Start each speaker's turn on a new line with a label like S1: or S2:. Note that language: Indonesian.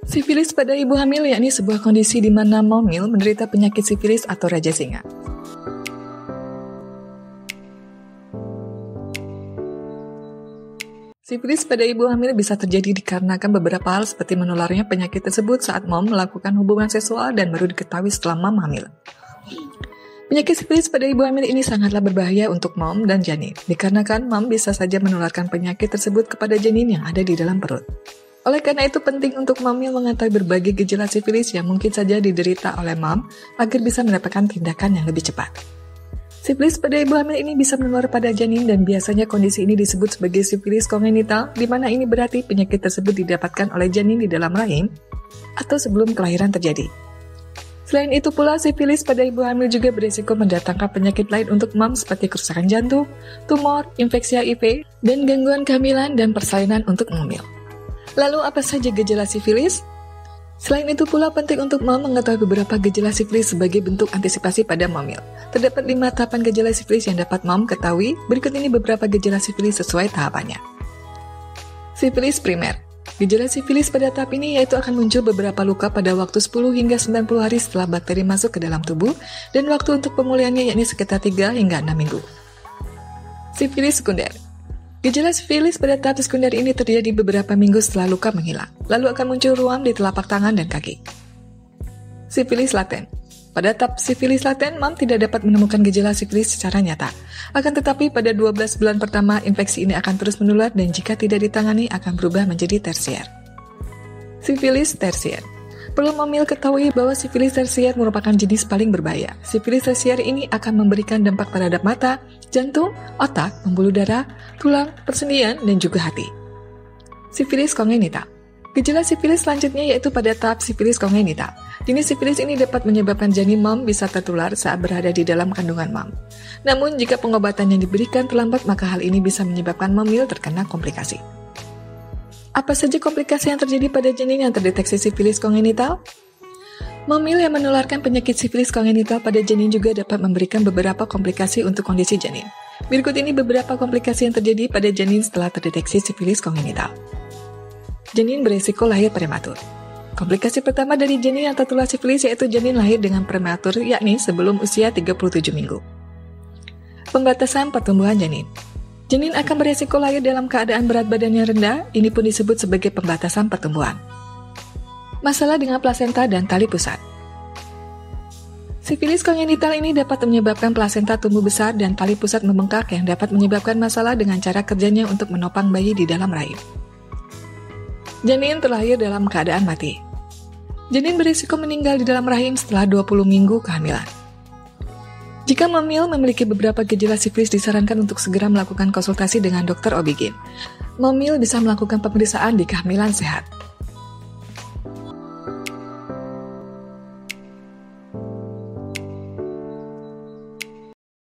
S1: Sifilis pada ibu hamil yakni sebuah kondisi di mana momil menderita penyakit sifilis atau raja singa. Sifilis pada ibu hamil bisa terjadi dikarenakan beberapa hal seperti menularnya penyakit tersebut saat mom melakukan hubungan seksual dan baru diketahui setelah mom hamil. Penyakit sifilis pada ibu hamil ini sangatlah berbahaya untuk mom dan janin, dikarenakan mom bisa saja menularkan penyakit tersebut kepada janin yang ada di dalam perut. Oleh karena itu penting untuk momil mengetahui berbagai gejala sifilis yang mungkin saja diderita oleh mom agar bisa mendapatkan tindakan yang lebih cepat. Sifilis pada ibu hamil ini bisa menular pada janin dan biasanya kondisi ini disebut sebagai sifilis kongenital, di mana ini berarti penyakit tersebut didapatkan oleh janin di dalam rahim atau sebelum kelahiran terjadi. Selain itu pula, sifilis pada ibu hamil juga berisiko mendatangkan penyakit lain untuk mom seperti kerusakan jantung, tumor, infeksi HIV, dan gangguan kehamilan dan persalinan untuk momil. Lalu apa saja gejala sifilis? Selain itu pula penting untuk mom mengetahui beberapa gejala sifilis sebagai bentuk antisipasi pada momil. Terdapat 5 tahapan gejala sifilis yang dapat mom ketahui, berikut ini beberapa gejala sifilis sesuai tahapannya. Sifilis primer. Gejala sifilis pada tahap ini yaitu akan muncul beberapa luka pada waktu 10 hingga 90 hari setelah bakteri masuk ke dalam tubuh dan waktu untuk pemulihannya yakni sekitar 3 hingga 6 minggu. Sifilis sekunder. Gejala sifilis pada tahap sekunder ini terjadi beberapa minggu setelah luka menghilang, lalu akan muncul ruam di telapak tangan dan kaki. Sifilis laten. Pada tahap sifilis laten, mom tidak dapat menemukan gejala sifilis secara nyata. Akan tetapi pada 12 bulan pertama, infeksi ini akan terus menular dan jika tidak ditangani akan berubah menjadi tersier. Sifilis tersier. Perlu momil ketahui bahwa sifilis tersier merupakan jenis paling berbahaya. Sifilis tersier ini akan memberikan dampak terhadap mata, jantung, otak, pembuluh darah, tulang, persendian, dan juga hati. Sifilis kongenital. Gejala sifilis selanjutnya yaitu pada tahap sifilis kongenital. Jenis sifilis ini dapat menyebabkan janin mom bisa tertular saat berada di dalam kandungan mom. Namun, jika pengobatan yang diberikan terlambat, maka hal ini bisa menyebabkan momil terkena komplikasi. Apa saja komplikasi yang terjadi pada janin yang terdeteksi sifilis kongenital? Momil yang menularkan penyakit sifilis kongenital pada janin juga dapat memberikan beberapa komplikasi untuk kondisi janin. Berikut ini beberapa komplikasi yang terjadi pada janin setelah terdeteksi sifilis kongenital. Janin beresiko lahir prematur. Komplikasi pertama dari janin yang tertular sifilis yaitu janin lahir dengan prematur yakni sebelum usia 37 minggu. Pembatasan pertumbuhan janin. Janin akan beresiko lahir dalam keadaan berat badan yang rendah, ini pun disebut sebagai pembatasan pertumbuhan. Masalah dengan plasenta dan tali pusat. Sifilis kongenital ini dapat menyebabkan plasenta tumbuh besar dan tali pusat membengkak yang dapat menyebabkan masalah dengan cara kerjanya untuk menopang bayi di dalam rahim. Janin terlahir dalam keadaan mati. Janin berisiko meninggal di dalam rahim setelah 20 minggu kehamilan. Jika momil memiliki beberapa gejala sifilis, disarankan untuk segera melakukan konsultasi dengan dokter OB/GYN. Momil bisa melakukan pemeriksaan di kehamilan sehat.